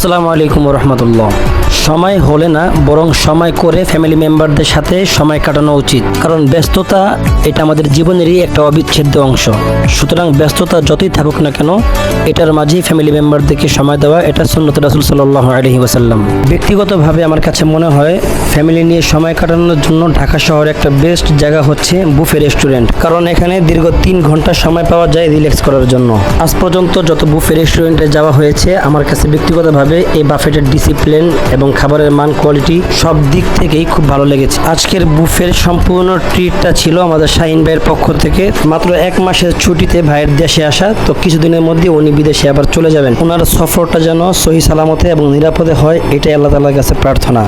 আসসালামু আলাইকুম রহমতুল্লাহ। সময় হলে না, বরং সময় করে ফ্যামিলি মেম্বারদের সাথে সময় কাটানো উচিত, কারণ ব্যস্ততা এটা আমাদের জীবনেরই একটা অবিচ্ছেদ্য অংশ। সুতরাং ব্যস্ততা যতই থাকুক না কেন, এটার মাঝেই ফ্যামিলি মেম্বারদেরকে সময় দেওয়া এটা সুন্নত রাসূল সাল্লাল্লাহু আলাইহি ওয়াসাল্লাম। ব্যক্তিগতভাবে আমার কাছে মনে হয় ফ্যামিলি নিয়ে সময় কাটানোর জন্য ঢাকা শহরে একটা বেস্ট জায়গা হচ্ছে বুফে রেস্টুরেন্ট, কারণ এখানে দীর্ঘ 3 ঘন্টা সময় পাওয়া যায় রিল্যাক্স করার জন্য। আজ পর্যন্ত যত বুফে রেস্টুরেন্টে যাওয়া হয়েছে, আমার কাছে ব্যক্তিগতভাবে এই বাফেটের ডিসিপ্লিন এবং খাবারের মান, কোয়ালিটি সব দিক থেকেই খুব ভালো লেগেছে। আজকের বুফের সম্পূর্ণ ট্রিটটা ছিল আমাদের শাহিন ভাইয়ের পক্ষ থেকে। মাত্র 1 মাসের ছুটিতে ভাইয়ের দেশে আসা, তো কিছুদিনের মধ্যে উনি বিদেশে আবার চলে যাবেন। ওনার সফরটা যেন সহি সালামতে এবং নিরাপদে হয়, এটাই আল্লাহ তাআলার কাছে প্রার্থনা।